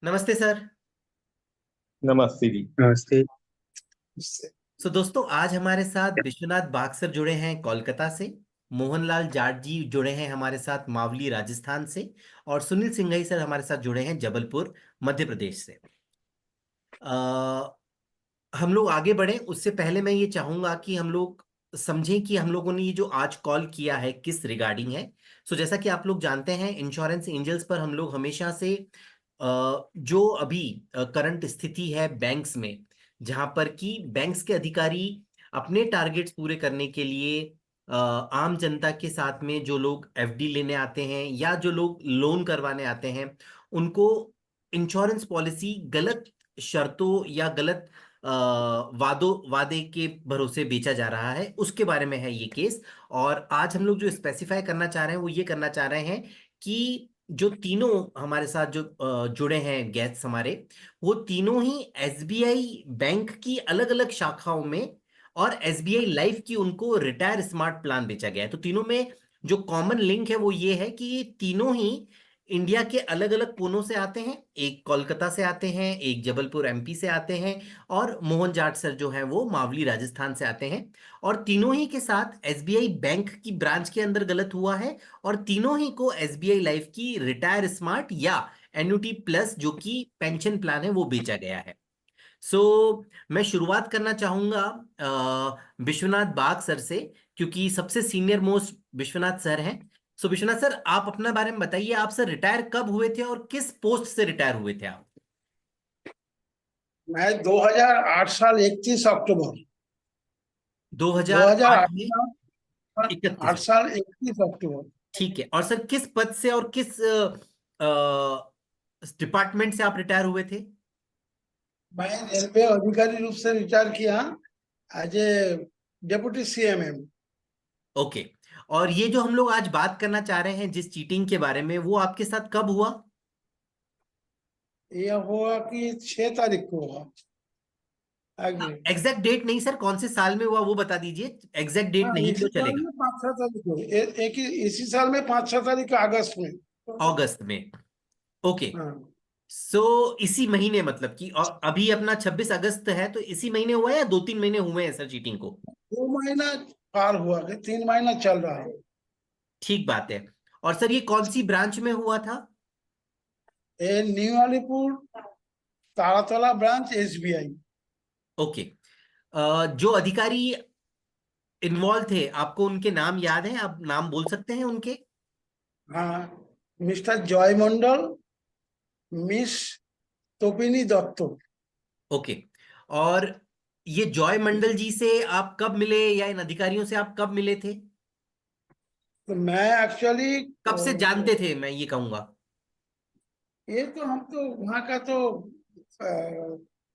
नमस्ते सर। नमस्ते जी। नमस्ते। दोस्तों, आज हमारे साथ विश्वनाथ बाग सर जुड़े हैं कोलकाता से। मोहनलाल जाट जी जुड़े हैं हमारे साथ मावली राजस्थान से। और सुनील सिंघई सर हमारे साथ जुड़े हैं जबलपुर मध्य प्रदेश से। हम लोग आगे बढ़े उससे पहले मैं ये चाहूंगा कि हम लोग समझें कि हम लोगों ने ये जो आज कॉल किया है किस रिगार्डिंग है। जैसा कि आप लोग जानते हैं, इंश्योरेंस एंजल्स पर हम लोग हमेशा से जो अभी करंट स्थिति है बैंक्स में, जहां पर कि बैंक्स के अधिकारी अपने टारगेट्स पूरे करने के लिए आम जनता के साथ में जो लोग एफडी लेने आते हैं या जो लोग लोन करवाने आते हैं, उनको इंश्योरेंस पॉलिसी गलत शर्तों या गलत वादे के भरोसे बेचा जा रहा है, उसके बारे में है ये केस। और आज हम लोग जो स्पेसिफाई करना चाह रहे हैं वो ये करना चाह रहे हैं कि जो तीनों हमारे साथ जो जुड़े हैं गेस्ट्स हमारे, वो तीनों ही एसबीआई बैंक की अलग अलग शाखाओं में और एसबीआई लाइफ की उनको रिटायर स्मार्ट प्लान बेचा गया है। तो तीनों में जो कॉमन लिंक है वो ये है कि ये तीनों ही इंडिया के अलग अलग कोनों से आते हैं। एक कोलकाता से आते हैं, एक जबलपुर एमपी से आते हैं, और मोहन जाट सर जो है वो मावली राजस्थान से आते हैं। और तीनों ही के साथ एसबीआई बैंक की ब्रांच के अंदर गलत हुआ है, और तीनों ही को एसबीआई लाइफ की रिटायर स्मार्ट या एन्युटी प्लस जो कि पेंशन प्लान है वो बेचा गया है। मैं शुरुआत करना चाहूंगा विश्वनाथ बाग सर से, क्योंकि सबसे सीनियर मोस्ट विश्वनाथ सर हैं। विश्वनाथ सर, आप अपना बारे में बताइए, आप सर रिटायर कब हुए थे और किस पोस्ट से रिटायर हुए थे आप? मैं 2008 साल 31 अक्टूबर 2008 2008 में साल 8 31। साल 31 अक्टूबर। ठीक है। और सर किस पद से और किस डिपार्टमेंट से आप रिटायर हुए थे? मैं रेलवे अधिकारी रूप से रिटायर किया as a deputy CMM. Okay. और ये जो हम लोग आज बात करना चाह रहे हैं जिस चीटिंग के बारे में, वो आपके साथ कब हुआ? यह हुआ कि 6 तारीख को हुआ। आगे एग्जैक्ट डेट नहीं सर, कौन से साल में हुआ वो बता दीजिए। एग्जैक्ट डेट हाँ, नहीं इसी तो साल चलेगा। में 5-6 तारीख को एक ही इसी साल में 5-6 तारीख को अगस्त में। अगस्त में। ओके। हाँ, इसी महीने, मतलब कि अभी अपना 26 अगस्त है, तो इसी महीने हुआ है या 2-3 महीने हुए हैं सर चीटिंग को? 2 महीना पार हुआ कि 3 महीना चल रहा है। ठीक बात है। और सर ये कौन सी ब्रांच में हुआ था? ये new Alipur Taratala branch SBI. Okay. जो अधिकारी इन्वॉल्व थे, आपको उनके नाम याद है? आप नाम बोल सकते हैं उनके? हाँ, मिस्टर जय मंडल, मिस तोपिनी दत्त। ओके। और ये जॉय मंडल जी से आप कब मिले, या इन अधिकारियों से आप कब मिले थे? तो मैं एक्चुअली कब से जानते थे, मैं ये कहूंगा। ये तो हम तो वहाँ का तो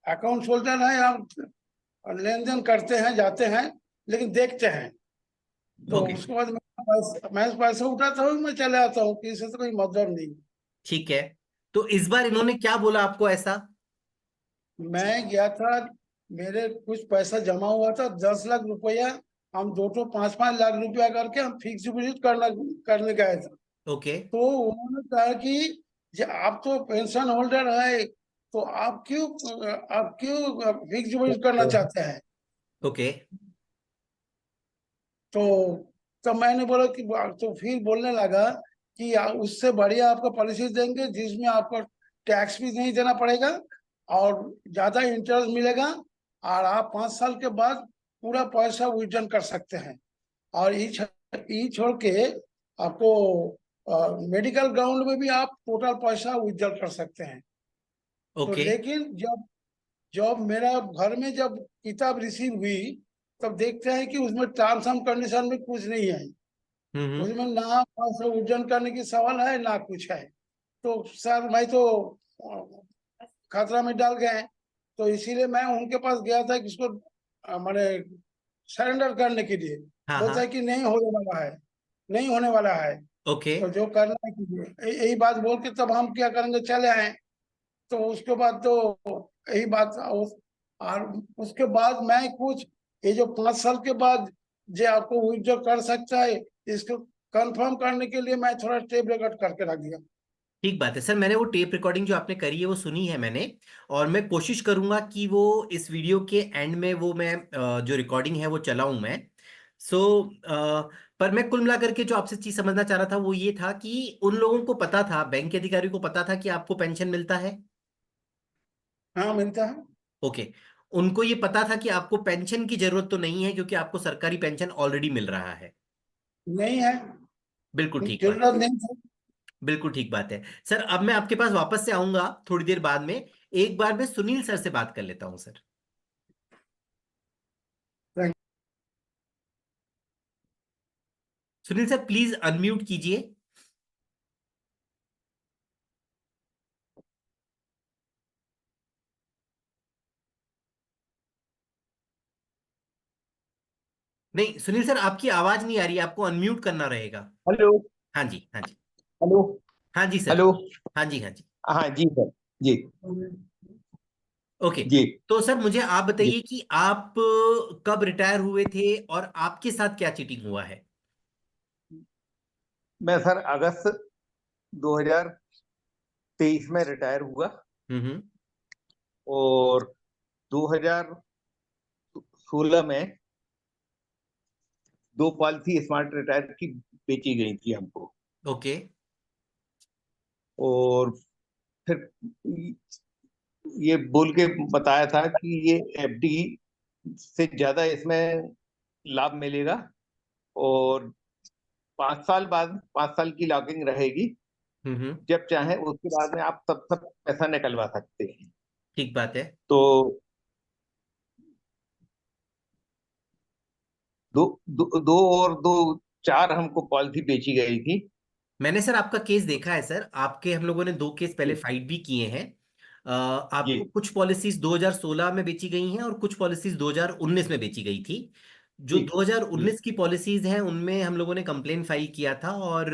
अकाउंट होल्डर है, हम लेन देन करते हैं जाते हैं लेकिन देखते हैं। तो ओके। उसके बाद मैं पैसे उठाता हूँ, मैं चले आता हूँ, किसी से कोई मतलब नहीं। ठीक है। तो इस बार इन्होंने क्या बोला आपको ऐसा? मैं गया था, मेरे कुछ पैसा जमा हुआ था 10 लाख रुपया। हम 2-5-5 लाख रुपया करके हम फिक्स डिपोजिट करने गए थे। ओके। तो उन्होंने कहा कि आप तो पेंशन होल्डर है, तो आप क्यों फिक्स डिपॉजिट करना चाहते हैं? ओके। तो मैंने बोला कि तो फिर बोलने लगा कि उससे बढ़िया आपको पॉलिसी देंगे जिसमें आपको टैक्स भी नहीं देना पड़ेगा और ज्यादा इंटरेस्ट मिलेगा, और आप 5 साल के बाद पूरा पैसा विड्रॉ कर सकते हैं। और ये छोड़ के आपको मेडिकल ग्राउंड में भी आप टोटल पैसा विड्रॉ कर सकते हैं। तो ओके। लेकिन जब जब मेरा घर में जब किताब रिसीव हुई, तब देखते हैं कि उसमें टर्म्स एंड कंडीशन में कुछ नहीं है। हम्म। उसमें ना पैसा विड्रॉ करने की सवाल है ना कुछ है। तो सर मैं तो खतरा में डाल गए। तो इसीलिए मैं उनके पास गया था कि इसको मैंने सरेंडर करने के लिए। हाँ बोलता हाँ। है कि नहीं होने वाला है, नहीं होने वाला है। ओके। तो जो करना है कीजिए, यही बात बोल के तब हम क्या करेंगे, चले आए। तो उसके बाद तो यही बात और उसके बाद मैं कुछ ये जो 5 साल के बाद जो आपको विड्रॉ कर सकता है, इसको कंफर्म करने के लिए मैं थोड़ा टेप रिकॉर्ड करके रख दिया। ठीक बात है सर, मैंने वो टेप रिकॉर्डिंग जो आपने करी है वो सुनी है मैंने। और मैं कोशिश करूंगा कि वो इस वीडियो के एंड में वो मैं जो रिकॉर्डिंग है वो चलाऊं मैं। सो पर मैं कुल मिलाकर के जो आपसे चीज समझना चाह रहा था वो ये था कि उन लोगों को पता था, बैंक के अधिकारी को पता था कि आपको पेंशन मिलता है। हाँ मिलता है। ओके। उनको ये पता था कि आपको पेंशन की जरूरत तो नहीं है क्योंकि आपको सरकारी पेंशन ऑलरेडी मिल रहा है। नहीं है, बिल्कुल ठीक बात। जरूरत नहीं है। बिल्कुल ठीक बात है सर। अब मैं आपके पास वापस से आऊंगा थोड़ी देर बाद में। एक बार मैं सुनील सर से बात कर लेता हूं sir. Sunil sir please unmute कीजिए। नहीं सुनील सर, आपकी आवाज नहीं आ रही है, आपको अनम्यूट करना रहेगा। हेलो। हाँ जी, हाँ जी। हेलो। हाँ जी सर। हेलो। हाँ जी, हाँ जी। हाँ जी सर। जी। ओके। जी। तो सर मुझे आप जी। बताइए कि आप कब रिटायर हुए थे और आपके साथ क्या चीटिंग हुआ है। मैं सर अगस्त 2023 में रिटायर हुआ। हम्म। और 2016 में दो पॉलिसी स्मार्ट रिटायर की बेची गई थी हमको। ओके। और फिर ये बोल के बताया था कि ये एफडी से ज्यादा इसमें लाभ मिलेगा। और 5 साल बाद 5 साल की लॉकिंग रहेगी। हम्म। जब चाहे उसके बाद में आप तब तक पैसा निकलवा सकते हैं। ठीक बात है। तो दो दो, दो और दो 4 हमको पॉलिसी बेची गई थी। मैंने सर आपका केस देखा है सर, आपके हम लोगों ने दो केस पहले जी। फाइट भी किए हैं। जी। आपको कुछ पॉलिसीज 2016 में बेची गई हैं और कुछ पॉलिसीज 2019 में बेची गई थी। जो जी। जी। 2019 की पॉलिसीज हैं उनमें हम लोगों ने कंप्लेन फाइल किया था। और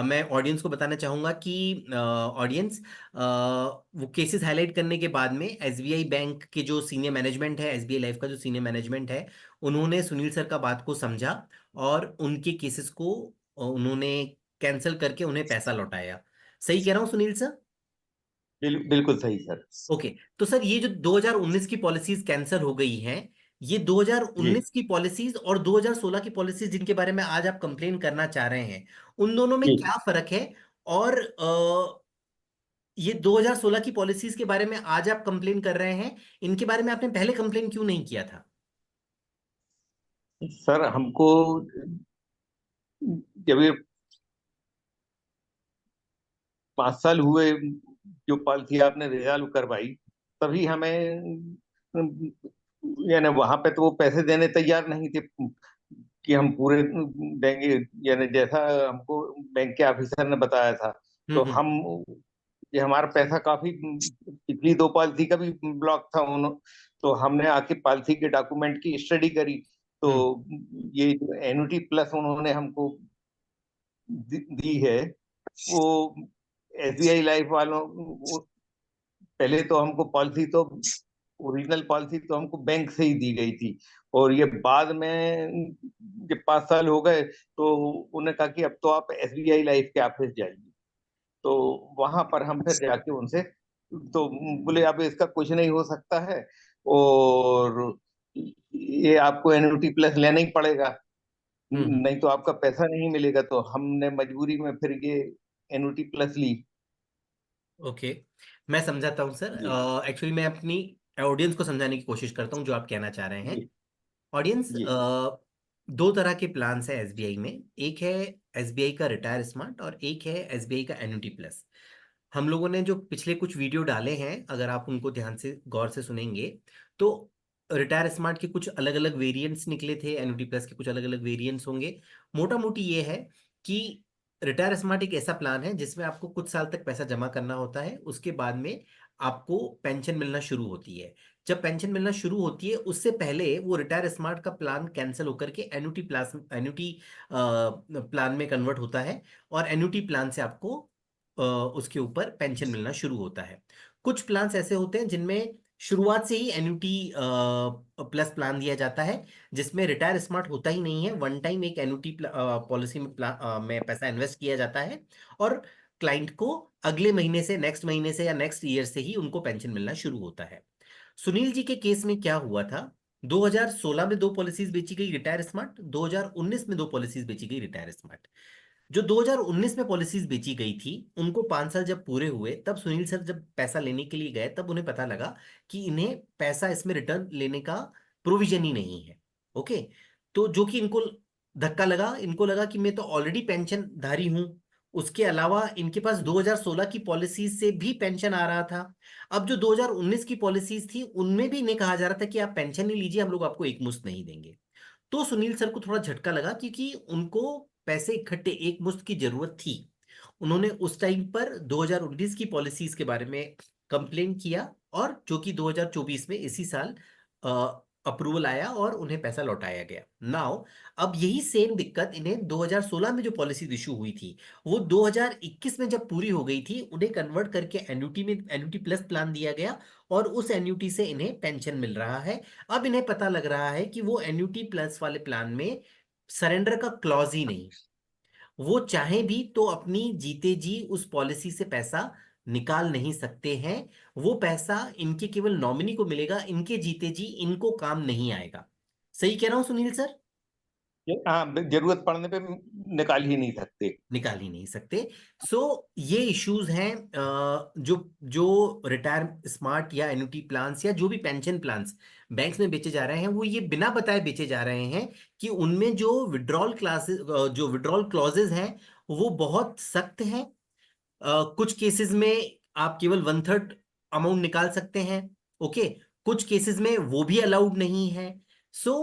मैं ऑडियंस को बताना चाहूंगा कि ऑडियंस, वो केसेस हाईलाइट करने के बाद में एसबीआई बैंक के जो सीनियर मैनेजमेंट है, एसबीआई लाइफ का जो सीनियर मैनेजमेंट है, उन्होंने सुनील सर का बात को समझा और उनके केसेस को उन्होंने कैंसिल करके उन्हें पैसा लौटाया। सही कह रहा हूँ सुनील सर? बिल्कुल सही सर। ओके। तो सर ये जो 2019 की पॉलिसीज कैंसिल हो गई हैं, ये जी। 2019 की पॉलिसीज और 2016 की पॉलिसीज जिनके बारे में आज आप कंप्लेन करना चाह रहे हैं, उन दोनों में जी क्या फर्क है? और ये 2016 की पॉलिसीज के बारे में आज आप कंप्लेन कर रहे हैं, इनके बारे में आपने पहले कंप्लेन क्यों नहीं किया था? सर हमको जब ये 5 साल हुए जो पॉलिसी आपने रिजॉल्व करवाई, तभी हमें यानी वहां पे तो वो पैसे देने तैयार नहीं थे कि हम पूरे देंगे। यानी जैसा हमको बैंक के ऑफिसर ने बताया था। तो हम्म। हम ये हमारा पैसा काफी पिछली दो पॉलिसी का भी ब्लॉक था तो हमने आके पॉलिसी के डॉक्यूमेंट की स्टडी करी। तो हम्म। ये जो एन्युटी प्लस उन्होंने हमको दी है, वो एसबीआई लाइफ वालों पहले तो हमको पॉलिसी तो ओरिजिनल पॉलिसी तो हमको बैंक से ही दी गई थी। और ये बाद में जब 5 साल हो गए तो उन्होंने कहा कि अब तो आप एसबीआई लाइफ के ऑफिस जाइए। तो वहां पर हम फिर जाके उनसे तो बोले अब इसका कुछ नहीं हो सकता है। और ये आपको एन्युटी प्लस लेना ही पड़ेगा, हम्म। नहीं तो आपका पैसा नहीं मिलेगा। तो हमने मजबूरी में फिर ये एन्युटी प्लस ली। ओके। मैं समझाता हूँ सर। जी। एक्चुअली मैं अपनी ऑडियंस को समझाने की कोशिश करता हूँ जो आप कहना चाह रहे हैं। जी। ऑडियंस, जी। दो तरह के प्लान्स है एसबीआई में। एक है एसबीआई का रिटायर स्मार्ट और एक है एसबीआई का एन्युटी प्लस। हम लोगों ने जो पिछले कुछ वीडियो डाले हैं, अगर आप उनको ध्यान से गौर से सुनेंगे तो रिटायर स्मार्ट के कुछ अलग अलग वेरिएंट्स निकले थे, एन्युटी प्लस के कुछ अलग अलग वेरिएंट्स होंगे। मोटा मोटी ये है कि रिटायर स्मार्ट एक ऐसा प्लान है जिसमें आपको कुछ साल तक पैसा जमा करना होता है, उसके बाद में आपको पेंशन मिलना शुरू होती है। जब पेंशन मिलना शुरू होती है उससे पहले वो रिटायर स्मार्ट का प्लान कैंसिल होकर के एन्युटी प्लास एन्युटी प्लान में कन्वर्ट होता है। और एन्युटी प्लान से आपको उसके ऊपर पेंशन मिलना शुरू होता है। कुछ प्लान्स ऐसे होते हैं जिनमें शुरुआत से ही एन्युटी प्लस प्लान दिया जाता है, जिसमें रिटायर स्मार्ट होता ही नहीं है। वन टाइम एक एन्युटी पॉलिसी में में पैसा इन्वेस्ट किया जाता है और क्लाइंट को अगले महीने से, नेक्स्ट महीने से या नेक्स्ट ईयर से ही उनको पेंशन मिलना शुरू होता है। सुनील जी के केस में क्या हुआ था, 2016 में 2 पॉलिसीज बेची गई रिटायर स्मार्ट, 2019 में 2 पॉलिसीज बेची गई रिटायर स्मार्ट। जो 2019 में पॉलिसीज बेची गई थी, उनको 5 साल जब पूरे हुए, तब सुनील सर जब पैसा लेने के लिए गए, तब उन्हें पता लगा कि इन्हें पैसा इसमें रिटर्न लेने का प्रोविजन ही नहीं है। ओके, तो जो कि इनको धक्का लगा, इनको लगा कि मैं तो ऑलरेडी पेंशन धारी हूं, उसके अलावा इनके पास 2016 की पॉलिसीज से भी पेंशन आ रहा था। अब जो 2019 की पॉलिसीज थी, उनमें भी इन्हें कहा जा रहा था कि आप पेंशन नहीं लीजिए, हम लोग आपको एक मुश्त नहीं देंगे। तो सुनील सर को थोड़ा झटका लगा, क्योंकि उनको पैसे इकट्ठे एक मुश्त की जरूरत थी। उन्होंने उस टाइम पर 2019 की पॉलिसीज के बारे में कंप्लेन किया, और जो कि 2024 में इसी साल अप्रूवल आया और उन्हें पैसा लौटाया गया। नाउ अब यही सेम दिक्कत इन्हें 2016 में जो पॉलिसी इशू हुई थी, वो 2021 में जब पूरी हो गई थी, उन्हें कन्वर्ट करके एन्युटी में, एन्युटी प्लस प्लान दिया गया, और उस एन्युटी से इन्हें पेंशन मिल रहा है। अब इन्हें पता लग रहा है कि वो एन्युटी प्लस वाले प्लान में सरेंडर का क्लॉज ही नहीं, वो चाहे भी तो अपनी जीते जी उस पॉलिसी से पैसा निकाल नहीं सकते हैं। वो पैसा इनके केवल नॉमिनी को मिलेगा, इनके जीते जी इनको काम नहीं आएगा। सही कह रहा हूं सुनील सर? हाँ, जरूरत पड़ने पे निकाल ही नहीं सकते। निकाल ही नहीं सकते। सो ये इश्यूज हैं। जो जो रिटायर स्मार्ट या एन्युटी प्लान्स या जो भी पेंशन प्लान्स बैंक्स में बेचे जा रहे हैं, वो ये बिना बताए बेचे जा रहे हैं कि उनमें जो विड्रॉल क्लासेस, जो विड्रॉल क्लॉजेज हैं, वो बहुत सख्त हैं। कुछ केसेस में आप केवल 1/3 अमाउंट निकाल सकते हैं। ओके, कुछ केसेस में वो भी अलाउड नहीं है। सो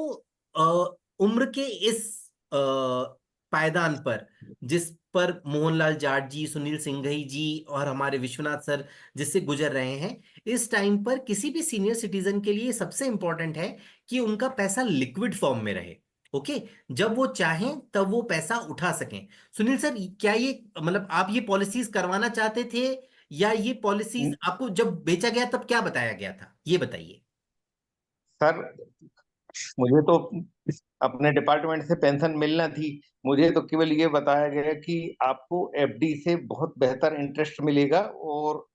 उम्र के इस पायदान पर, जिस पर मोहनलाल जाट जी, सुनील सिंघई जी और हमारे विश्वनाथ सर जिससे गुजर रहे हैं, इस टाइम पर किसी भी सीनियर सिटीजन के लिए सबसे इंपॉर्टेंट है कि उनका पैसा लिक्विड फॉर्म में रहे। ओके, जब वो चाहें तब वो पैसा उठा सकें। सुनील सर, क्या ये, मतलब आप ये पॉलिसीज करवाना चाहते थे, या ये पॉलिसीज आपको जब बेचा गया तब क्या बताया गया था, ये बताइए। सर, मुझे तो अपने डिपार्टमेंट से पेंशन मिलना थी। मुझे तो केवल ये बताया गया कि आपको एफडी से बहुत बेहतर इंटरेस्ट मिलेगा और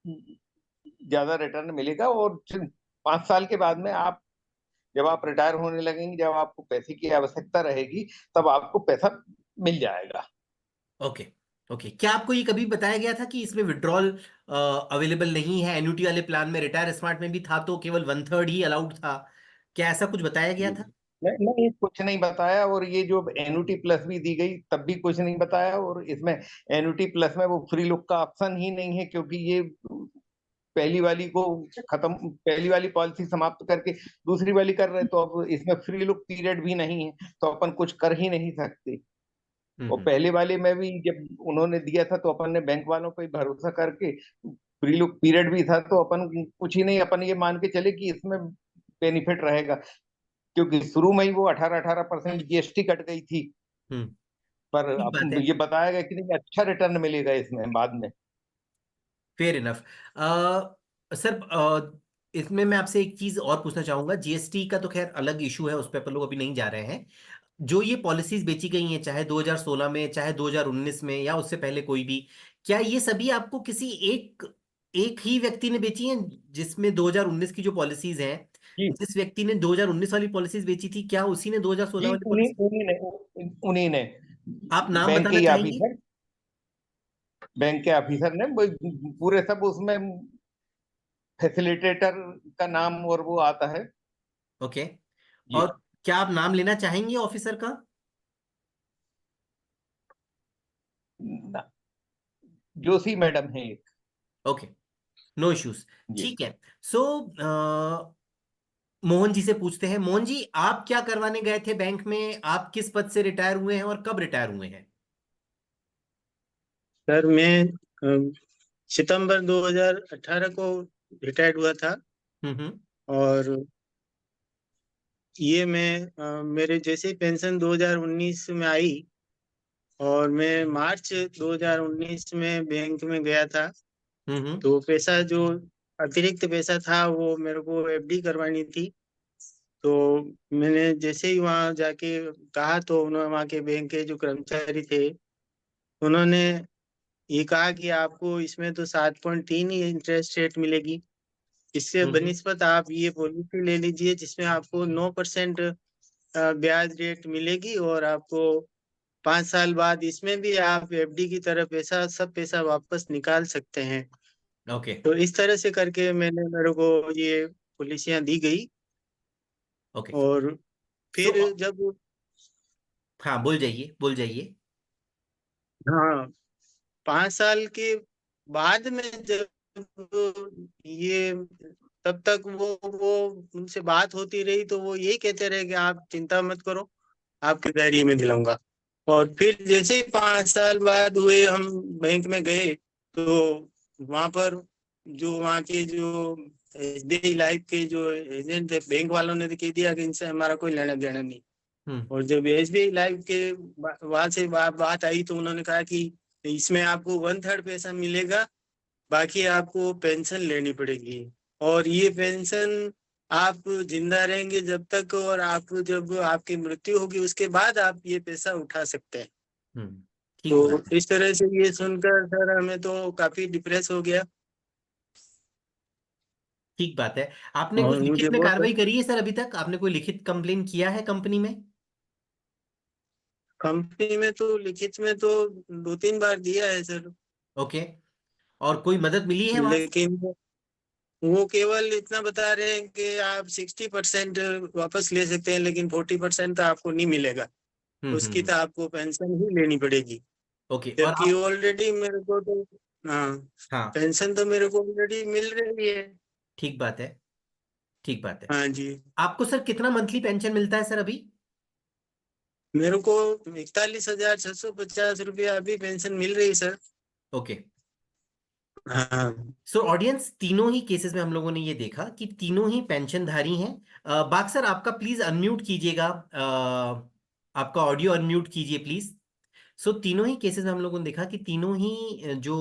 ज्यादा रिटर्न मिलेगा, और 5 साल के बाद में आप, जब आप रिटायर होने लगेंगे, जब आपको पैसे की आवश्यकता रहेगी, तब आपको पैसा मिल जाएगा। ओके। ओके, क्या आपको ये कभी बताया गया था कि इसमें विड्रॉल अवेलेबल नहीं है? एन्युटी वाले प्लान में, रिटायर स्मार्ट में भी था तो केवल 1/3 ही अलाउड था। क्या ऐसा कुछ बताया गया था? नहीं नहीं, कुछ नहीं बताया। और ये जो एन्युटी प्लस भी दी गई तब भी कुछ नहीं बताया। और इसमें एन्युटी प्लस में वो फ्री लुक का ऑप्शन ही नहीं है, क्योंकि ये पहली वाली को खत्म, पहली वाली पॉलिसी समाप्त करके दूसरी वाली कर रहे, तो अब इसमें फ्री लुक पीरियड भी नहीं है, तो अपन कुछ कर ही नहीं सकते। और हम्म। पहले वाले में भी जब उन्होंने दिया था, तो अपन ने बैंक वालों पर भरोसा करके, फ्री लुक पीरियड भी था, तो अपन कुछ ही नहीं, अपन ये मान के चले कि इसमें बेनिफिट रहेगा, क्योंकि शुरू में ही वो 18% जीएसटी कट गई थी। हम्म। पर ठीक बात अब है। ये बताया गया कि नहीं, अच्छा रिटर्न मिलेगा इसमें बाद में। Fair enough. सर, इसमें मैं आपसे एक चीज और पूछना चाहूंगा। जीएसटी का तो खैर अलग इशू है, उस पर अपन लोग अभी नहीं जा रहे हैं। जो ये पॉलिसीज बेची गई हैं, चाहे 2016 में, चाहे 2019 में, या उससे पहले कोई भी, क्या ये सभी आपको किसी एक एक ही व्यक्ति ने बेची हैं? जिसमें 2019 की जो पॉलिसीज हैं, जी जिस व्यक्ति ने 2019 वाली पॉलिसीज बेची थी, क्या उसी ने 2016 जी, वाली उन्हीं पॉलिसी? उन्हीं ने, आप नाम बैंक के बताना ही चाहेंगे? ऑफिसर, बैंक के ऑफिसर ने पूरे सब उसमें फैसिलिटेटर का नाम और वो आता है। ओके। जी, और क्या आप नाम लेना चाहेंगे ऑफिसर का? जोशी मैडम है एक। Okay, no issues. जी ठीक है। सो मोहन जी से पूछते हैं। मोहन जी, आप क्या करवाने गए थे बैंक में? आप किस पद से रिटायर हुए हैं और कब रिटायर हुए हैं? सर, मैं सितंबर 2018 को रिटायर्ड हुआ था। हम्म। और ये मैं मेरे जैसे ही पेंशन 2019 में आई, और मैं मार्च 2019 में बैंक में गया था। हम्म। तो पैसा जो अतिरिक्त पैसा था वो मेरे को एफडी करवानी थी। तो मैंने जैसे ही वहाँ जाके कहा, तो उन्होंने, वहाँ के बैंक के जो कर्मचारी थे, उन्होंने ये कहा कि आपको इसमें तो 7.3 ही इंटरेस्ट रेट मिलेगी, इससे बनिस्पत आप ये पॉलिसी ले लीजिए जिसमें आपको 9% ब्याज रेट मिलेगी, और आपको 5 साल बाद इसमें भी आप एफडी की तरह पैसा, सब पैसा वापस निकाल सकते हैं। ओके तो इस तरह से करके मेरे को ये पॉलिसियां दी गई। ओके। और सो फिर जब, हाँ, बोल जाइए बोल जाइए। हाँ, 5 साल के बाद में जब ये, तब तक वो उनसे बात होती रही तो वो यही कहते रहे कि आप चिंता मत करो, आपके डायरी में दिलाऊंगा। और फिर जैसे ही 5 साल बाद हुए, हम बैंक में गए तो वहां पर जो वहाँ के जो एसबीआई लाइफ के जो एजेंट थे, बैंक वालों ने तो कह दिया कि इनसे हमारा कोई लेना देना नहीं। और जब एसबीआई लाइफ के वहां से बात आई तो उन्होंने कहा कि इसमें आपको 1/3 पैसा मिलेगा, बाकी आपको पेंशन लेनी पड़ेगी। और ये पेंशन आप जिंदा रहेंगे जब तक, और आप जब आपकी मृत्यु होगी उसके बाद आप ये पैसा उठा सकते हैं। ठीक तो बात है। इस तरह से ये सुनकर सर हमें तो काफी डिप्रेस हो गया, ठीक बात है। आपने और कुछ मुझे लिखित में बहुत, कार्रवाई करी है सर? अभी तक आपने कोई लिखित कंप्लेन किया है कंपनी में? कंपनी में तो लिखित में तो 2-3 बार दिया है सर, ओके। और कोई मदद मिली है वहां से? लेकिन वो केवल इतना बता रहे हैं कि आप 60% वापस ले सकते हैं, लेकिन 40% तो आपको नहीं मिलेगा, उसकी तो आपको पेंशन ही लेनी पड़ेगी। ओके। और जबकि आप? ऑलरेडी मेरे को तो, हाँ, हाँ, पेंशन तो मेरे को ऑलरेडी मिल रही है। ठीक बात है। ठीक बात है। हाँ जी, आपको सर कितना मंथली पेंशन मिलता है सर अभी? मेरे को 41,650 रुपया अभी पेंशन मिल रही सर। ओके। हाँ सो ऑडियंस, तीनों ही केसेस में हम लोगों ने ये देखा कि तीनों ही पेंशनधारी हैं। बाग सर, आपका प्लीज अनम्यूट कीजिएगा, आपका ऑडियो अनम्यूट कीजिए प्लीज। सो तीनों ही केसेस में हम लोगों ने देखा कि तीनों ही जो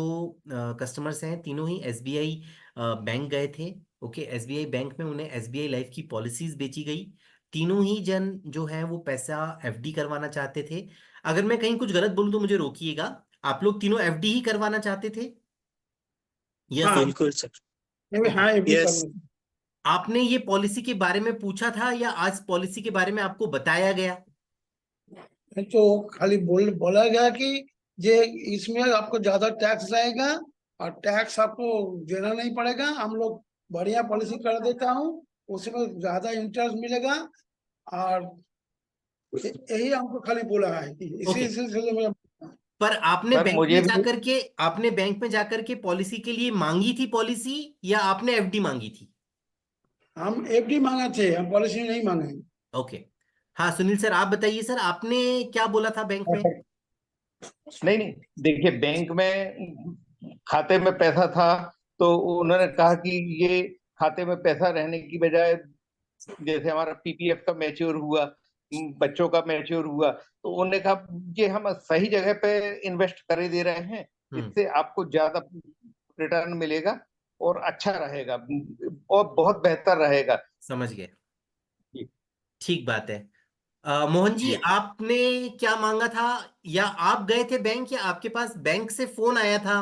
कस्टमर्स हैं, तीनों ही एसबीआई बैंक गए थे। ओके, एसबीआई बैंक में उन्हें एसबीआई लाइफ की पॉलिसीज बेची गई। तीनों ही जन जो है वो पैसा एफडी करवाना चाहते थे। अगर मैं कहीं कुछ गलत बोलूं तो मुझे रोकिएगा। आप लोग तीनों एफडी ही करवाना चाहते थे? यस हाँ, सर। बिल्कुल सर। ये भी हाँ, ये भी यस, करना। आपने ये पॉलिसी के बारे में पूछा था या आज पॉलिसी के बारे में आपको बताया गया? तो खाली बोला गया कि ये इसमें आपको ज्यादा टैक्स लगेगा और टैक्स आपको देना नहीं पड़ेगा, हम लोग बढ़िया पॉलिसी कर देता हूँ, उसमें ज्यादा इंटरेस्ट मिलेगा। और यही हमको खाली बोला है कि इसी ओके। सिलसिले में। पर आपने सर बैंक मुझे में भी, जाकर के, आपने बैंक में जाकर के पॉलिसी के लिए मांगी थी पॉलिसी, या आपने एफडी मांगी थी? हम एफडी मांगे थे, हम पॉलिसी नहीं मांगे। ओके। हाँ, सुनील सर, आप बताइए सर, आपने क्या बोला था बैंक में? नहीं नहीं, देखिए बैंक में खाते में पैसा था, तो उन्होंने कहा कि ये खाते में पैसा रहने की बजाय, जैसे हमारा पीपीएफ का मैच्योर हुआ, बच्चों का मैच्योर हुआ, तो उन्होंने कहा ये हम सही जगह पे इन्वेस्ट कर दे रहे हैं, हम्म। इससे आपको ज्यादा रिटर्न मिलेगा और अच्छा रहेगा और बहुत बेहतर रहेगा। समझ गए। जी ठीक बात है। मोहन जी, जी। आपने क्या मांगा था? या आप गए थे बैंक, या आपके पास बैंक से फोन आया था?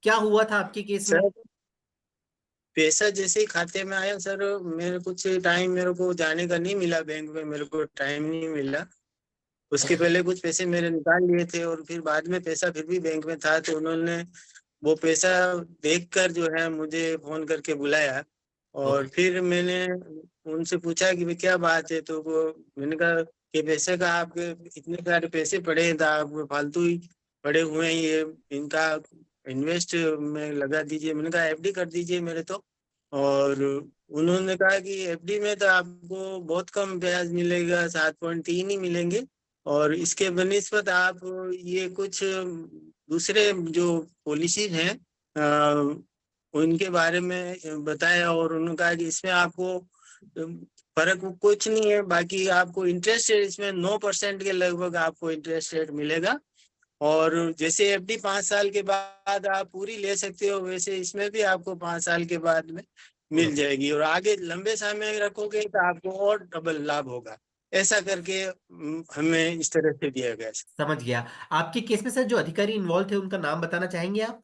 क्या हुआ था आपके केस में? सर पैसा जैसे ही खाते में आया सर, मेरे कुछ टाइम मेरे को जाने का नहीं मिला बैंक में, मेरे को टाइम नहीं मिला। उसके ओके। पहले कुछ पैसे मेरे निकाल लिए थे, और फिर बाद में पैसा फिर भी बैंक में था, तो उन्होंने वो पैसा देखकर जो है मुझे फोन करके बुलाया। और ओके। फिर मैंने उनसे पूछा कि भाई क्या बात है, तो वो, मैंने कहा कि पैसे का आपके इतने सारे पैसे पड़े हैं, तो आप फालतू ही पड़े हुए हैं, ये इनका इन्वेस्ट में लगा दीजिए, मैंने कहा एफडी कर दीजिए मेरे तो। और उन्होंने कहा कि एफडी में तो आपको बहुत कम ब्याज मिलेगा, 7.3 ही मिलेंगे, और इसके बनिस्पत आप ये कुछ दूसरे जो पॉलिसीज हैं उनके बारे में बताया, और उन्होंने कहा कि इसमें आपको फर्क कुछ नहीं है, बाकी आपको इंटरेस्ट रेट इसमें 9% के लगभग आपको इंटरेस्ट रेट मिलेगा। और जैसे एफडी 5 साल के बाद आप पूरी ले सकते हो, वैसे इसमें भी आपको 5 साल के बाद में मिल ओके। जाएगी, और आगे लंबे समय रखोगे तो आपको और डबल लाभ होगा। ऐसा करके हमें इस तरह से दिया गया। समझ गया। आपके केस में सर जो अधिकारी इन्वॉल्व थे उनका नाम बताना चाहेंगे आप?